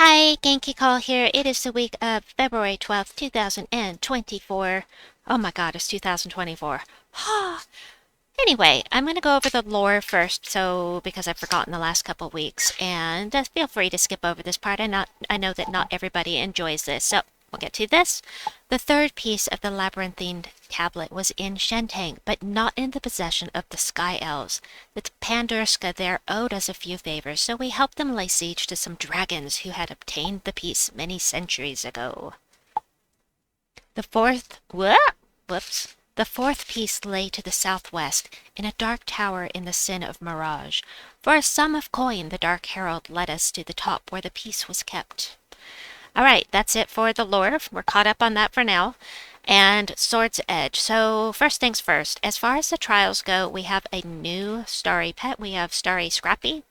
Hi, Genki Call here. It is the week of February 12th, 2024. Oh my god, it's 2024. Anyway, I'm going to go over the lore first, because I've forgotten the last couple weeks, and feel free to skip over this part. I know that not everybody enjoys this, so we'll get to this. The third piece of the labyrinthine tablet was in Shentang, but not in the possession of the Sky Elves. The Pandurska there owed us a few favors, so we helped them lay siege to some dragons who had obtained the piece many centuries ago. The fourth... Whoops. The fourth piece lay to the southwest, in a dark tower in the Sin of Mirage. For a sum of coin, the Dark Herald led us to the top where the piece was kept. Alright, that's it for the lore. We're caught up on that for now. And Sword's Edge. So, first things first. As far as the trials go, we have a new Starry pet. We have Starry Scrappy.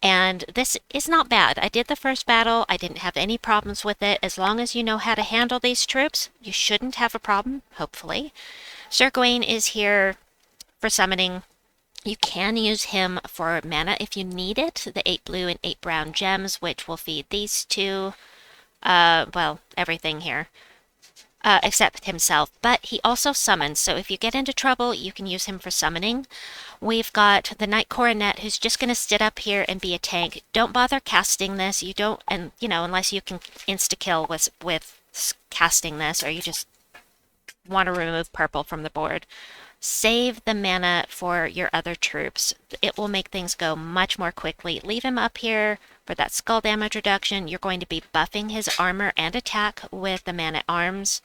And this is not bad. I did the first battle. I didn't have any problems with it. As long as you know how to handle these troops, you shouldn't have a problem, hopefully. Sir Gawain is here for summoning. You can use him for mana if you need it. The 8 blue and 8 brown gems, which will feed these two. Well, everything here. Except himself, but he also summons, so if you get into trouble, you can use him for summoning. We've got the Knight Coronet, who's just going to sit up here and be a tank. Don't bother casting this. You don't, and unless you can insta-kill with casting this, or you just want to remove purple from the board. Save the mana for your other troops. It will make things go much more quickly. Leave him up here for that skull damage reduction. You're going to be buffing his armor and attack with the Man-at-Arms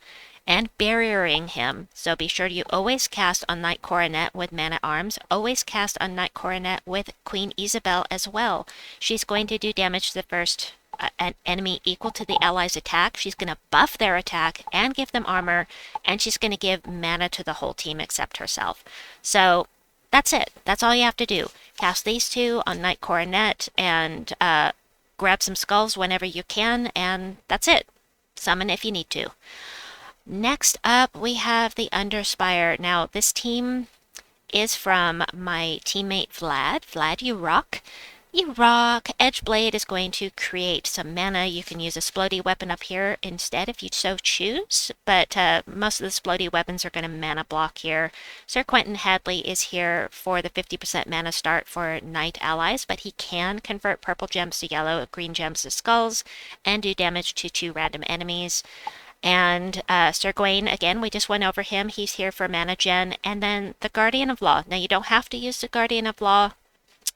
and barriering him. So be sure you always cast on Knight Coronet with Man-at-Arms. Always cast on Knight Coronet with Queen Isabel as well. She's going to do damage to the first an enemy equal to the ally's attack. She's going to buff their attack and give them armor, and she's going to give mana to the whole team except herself. So that's it. That's all you have to do. Cast these two on Knight Coronet and grab some skulls whenever you can, and that's it. Summon if you need to. Next up, we have the Underspire. Now, this team is from my teammate Vlad. Vlad, you rock. You rock! Edgeblade is going to create some mana. You can use a Splody weapon up here instead if you so choose, but most of the Splody weapons are going to mana block here. Sir Quentin Hadley is here for the 50% mana start for Knight allies, but he can convert purple gems to yellow, green gems to skulls, and do damage to 2 random enemies. And Sir Gawain, again, we just went over him. He's here for mana gen. And then the Guardian of Law. Now, you don't have to use the Guardian of Law.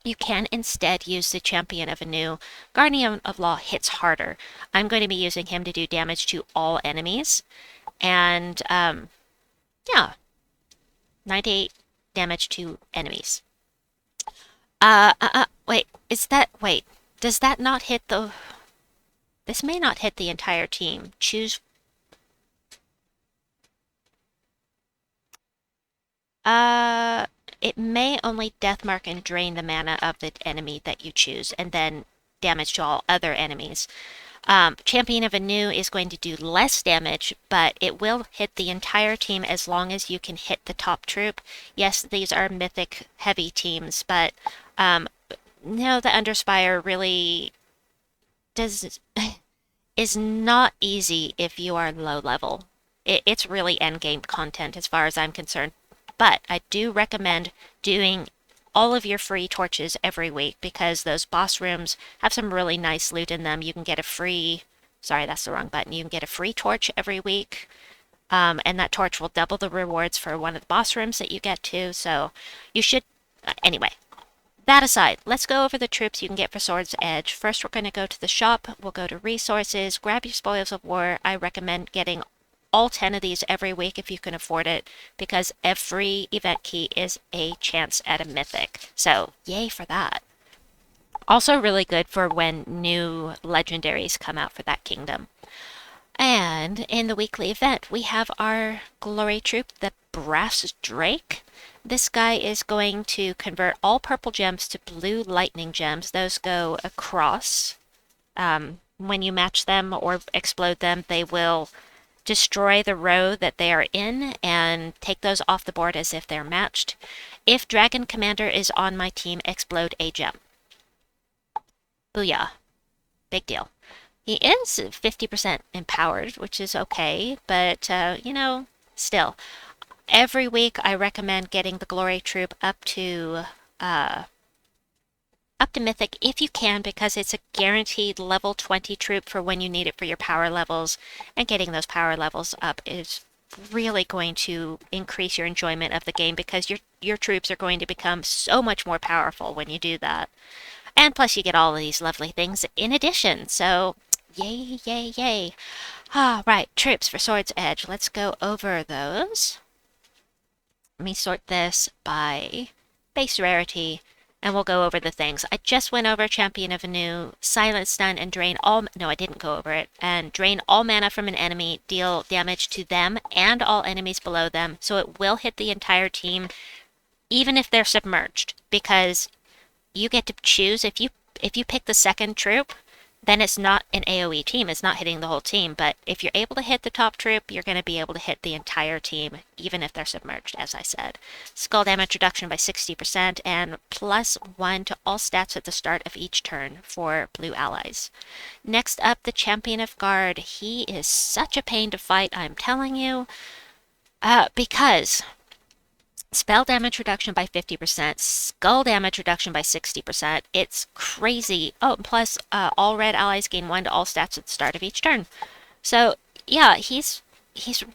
You can instead use the Champion of Anu. Guardian of Law hits harder. I'm going to be using him to do damage to all enemies. And, yeah. 98 damage to enemies. Wait, wait. Does that not hit the... This may not hit the entire team. Choose... It may only deathmark and drain the mana of the enemy that you choose, and then damage to all other enemies. Champion of Anu is going to do less damage, but it will hit the entire team as long as you can hit the top troop. Yes, these are mythic heavy teams, but no, the Underspire really is not easy if you are low level. It's really endgame content as far as I'm concerned. But I do recommend doing all of your free torches every week because those boss rooms have some really nice loot in them. You can get a free... Sorry, that's the wrong button. You can get a free torch every week. And that torch will double the rewards for one of the boss rooms that you get to. So you should... anyway, that aside, let's go over the troops you can get for Sword's Edge. First, we're going to go to the shop. We'll go to resources. Grab your spoils of war. I recommend getting all 10 of these every week if you can afford it, because every event key is a chance at a mythic. So, yay for that. Also really good for when new legendaries come out for that kingdom. And in the weekly event, we have our glory troop, the Brass Drake. This guy is going to convert all purple gems to blue lightning gems. Those go across. When you match them or explode them, they will destroy the row that they are in and take those off the board as if they're matched. If Dragon Commander is on my team, explode a gem. Booyah. Big deal. He is 50% empowered, which is okay, but, you know, still. Every week I recommend getting the Glory Troop uh, up to Mythic if you can, because it's a guaranteed level 20 troop for when you need it for your power levels, and getting those power levels up is really going to increase your enjoyment of the game, because your troops are going to become so much more powerful when you do that. And plus you get all of these lovely things in addition, so yay, yay, yay. Ah, right, troops for Sword's Edge. Let's go over those. Let me sort this by base rarity, and we'll go over the things. I just went over Champion of Anu, Silent Stun, and drain all... No, I didn't go over it. And drain all mana from an enemy, deal damage to them and all enemies below them, so it will hit the entire team, even if they're submerged, because you get to choose. If you pick the second troop, then it's not an AoE team. It's not hitting the whole team. But if you're able to hit the top troop, you're going to be able to hit the entire team, even if they're submerged, as I said. Skull damage reduction by 60% and +1 to all stats at the start of each turn for blue allies. Next up, the Champion of Guard. He is such a pain to fight, I'm telling you, because spell damage reduction by 50%, skull damage reduction by 60%. It's crazy. Oh, plus all red allies gain 1 to all stats at the start of each turn. So yeah, he's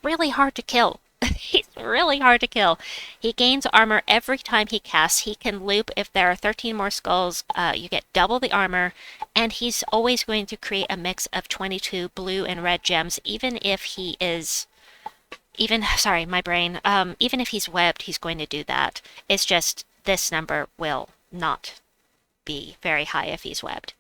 really hard to kill. He's really hard to kill. He gains armor every time he casts. He can loop if there are 13 more skulls. You get double the armor, and he's always going to create a mix of 22 blue and red gems, even if he is... sorry, my brain. Even if he's webbed, he's going to do that. It's just this number will not be very high if he's webbed.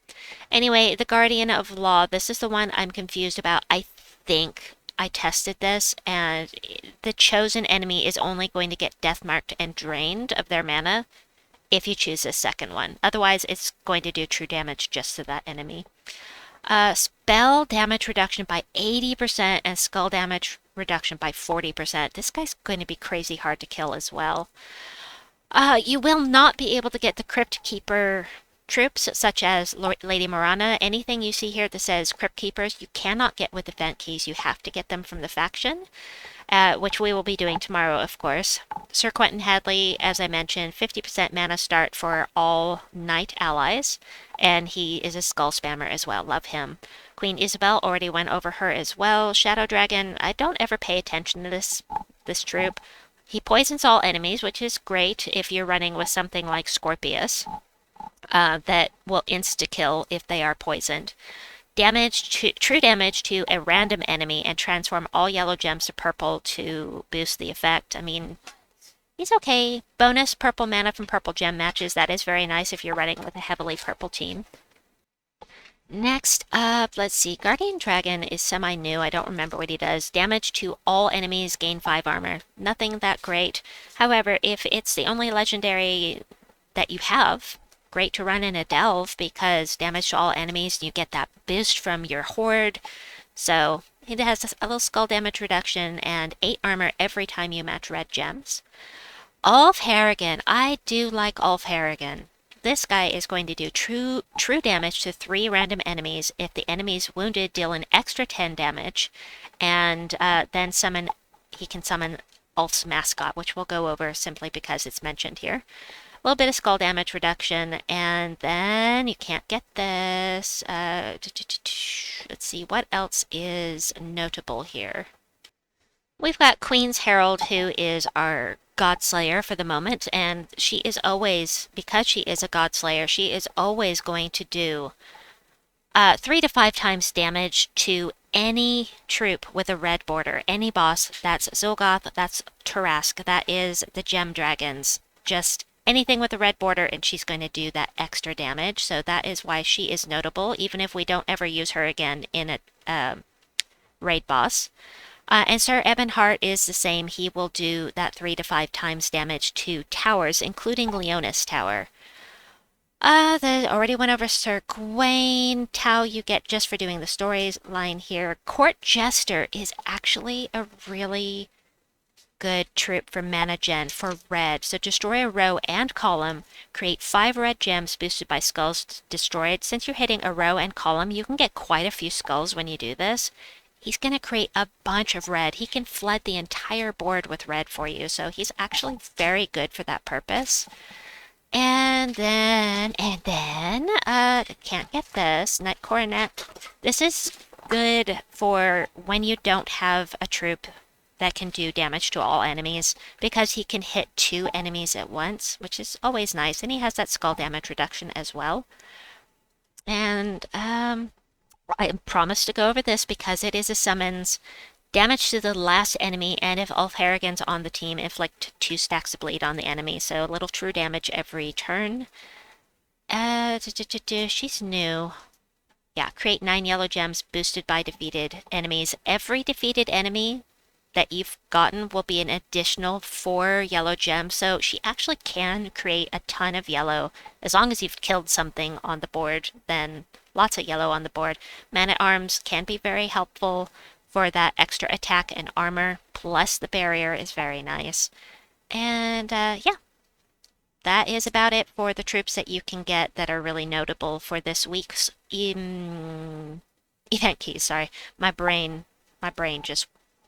Anyway, the Guardian of Law. This is the one I'm confused about. I think I tested this, and the chosen enemy is only going to get death marked and drained of their mana if you choose this second one. Otherwise, it's going to do true damage just to that enemy. Spell damage reduction by 80% and skull damage reduction by 40%. This guy's going to be crazy hard to kill as well. You will not be able to get the Crypt Keeper troops, such as Lady Morana. Anything you see here that says Crypt Keepers, you cannot get with event keys. You have to get them from the faction, which we will be doing tomorrow, of course. Sir Quentin Hadley, as I mentioned, 50% mana start for all knight allies, and he is a skull spammer as well. Love him. Queen Isabel, already went over her as well. Shadow Dragon, I don't ever pay attention to this troop. He poisons all enemies, which is great if you're running with something like Scorpius, that will insta-kill if they are poisoned. True damage to a random enemy, and transform all yellow gems to purple to boost the effect. I mean, he's okay. Bonus purple mana from purple gem matches. That is very nice if you're running with a heavily purple team. Next up, let's see. Guardian Dragon is semi-new. I don't remember what he does. Damage to all enemies, gain 5 armor. Nothing that great. However, if it's the only legendary that you have, great to run in a delve, because damage to all enemies, you get that boost from your horde. So it has a little skull damage reduction and 8 armor every time you match red gems. Ulf Harrigan. I do like Ulf Harrigan. This guy is going to do true damage to 3 random enemies. If the enemy's wounded, deal an extra 10 damage, and then he can summon Ulf's mascot, which we'll go over simply because it's mentioned here. A little bit of skull damage reduction, and then you can't get this. Let's see, what else is notable here? We've got Queen's Herald, who is our Godslayer for the moment, and she is always, because she is a Godslayer, she is always going to do 3 to 5 times damage to any troop with a red border. Any boss, that's Zolgoth, that's Tarask, that is the Gem Dragons. Just anything with a red border, and she's going to do that extra damage, so that is why she is notable, even if we don't ever use her again in a raid boss. And Sir Ebonheart is the same. He will do that 3 to 5 times damage to towers, including Leonis Tower. They already went over Sir Gawain. Tau you get just for doing the storyline here. Court Jester is actually a really good troop for mana gen for red. So destroy a row and column, create 5 red gems boosted by skulls destroyed. Since you're hitting a row and column, you can get quite a few skulls when you do this. He's going to create a bunch of red. He can flood the entire board with red for you, so he's actually very good for that purpose. And then, can't get this, Nut Coronet. This is good for when you don't have a troop that can do damage to all enemies, because he can hit 2 enemies at once, which is always nice. And he has that skull damage reduction as well. And, I promised to go over this because it is a summons. Damage to the last enemy, and if Ulfherigen's on the team, inflict 2 stacks of bleed on the enemy, so a little true damage every turn. She's new. Yeah, create 9 yellow gems boosted by defeated enemies. Every defeated enemy that you've gotten will be an additional 4 yellow gems, so she actually can create a ton of yellow. As long as you've killed something on the board, then lots of yellow on the board. Man-at-Arms can be very helpful for that extra attack and armor, plus the barrier is very nice. And yeah, that is about it for the troops that you can get that are really notable for this week's event keys. Sorry, my brain just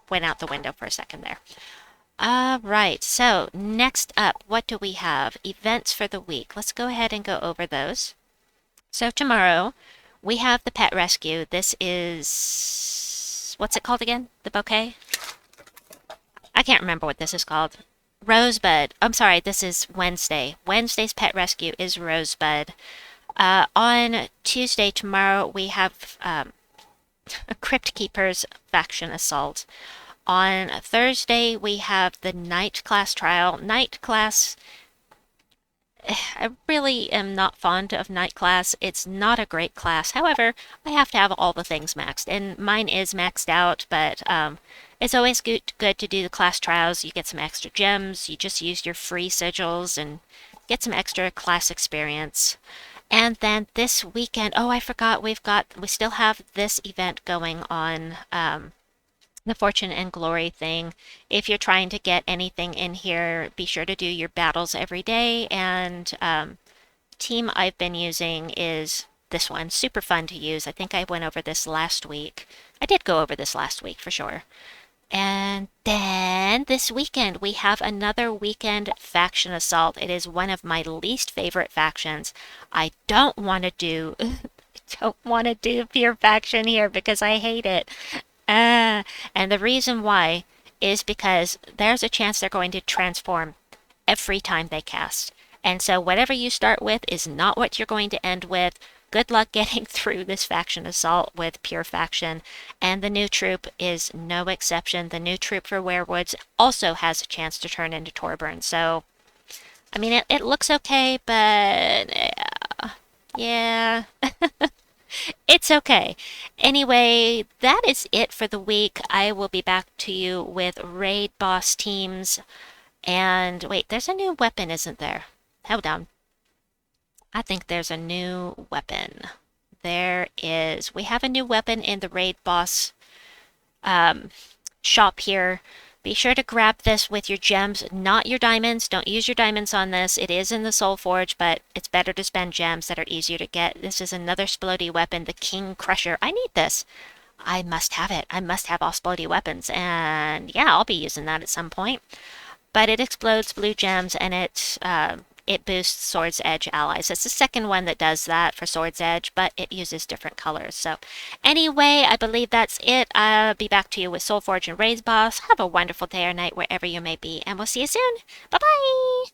went out the window for a second there. Right, so next up, what do we have? Events for the week. Let's go ahead and go over those. So tomorrow, we have the pet rescue. This is... what's it called again? The bouquet? I can't remember what this is called. Rosebud. I'm sorry, this is Wednesday. Wednesday's pet rescue is Rosebud. On Tuesday, tomorrow, we have a Crypt Keepers faction assault. On Thursday, we have the Knight class trial. Knight class... I really am not fond of Knight class. It's not a great class. However, I have to have all the things maxed, and mine is maxed out, but it's always good to do the class trials. You get some extra gems. You just use your free sigils and get some extra class experience. And then this weekend, oh, I forgot, we still have this event going on, the Fortune and Glory thing. If you're trying to get anything in here, be sure to do your battles every day. And team I've been using is this one. Super fun to use. I think I went over this last week. I did go over this last week for sure. And then this weekend, we have another weekend faction assault. It is one of my least favorite factions. I don't want to do... don't want to do Pure Faction here because I hate it. And the reason why is because there's a chance they're going to transform every time they cast. And so whatever you start with is not what you're going to end with. Good luck getting through this faction assault with Pure Faction. And the new troop is no exception. The new troop for Werewoods also has a chance to turn into Torburn. So, I mean, it looks okay, but yeah. It's okay. Anyway, that is it for the week. I will be back to you with raid boss teams. And wait, there's a new weapon, isn't there? Hold on. I think there's a new weapon. There is. We have a new weapon in the raid boss shop here. Be sure to grab this with your gems, not your diamonds. Don't use your diamonds on this. It is in the Soul Forge, but it's better to spend gems that are easier to get. This is another Splody weapon, the King Crusher. I need this. I must have it. I must have all Splody weapons. And yeah, I'll be using that at some point. But it explodes blue gems, and it boosts Sword's Edge allies. It's the second one that does that for Sword's Edge, but it uses different colors. So anyway, I believe that's it. I'll be back to you with Soul Forge and Raid Boss. Have a wonderful day or night wherever you may be, and we'll see you soon. Bye-bye!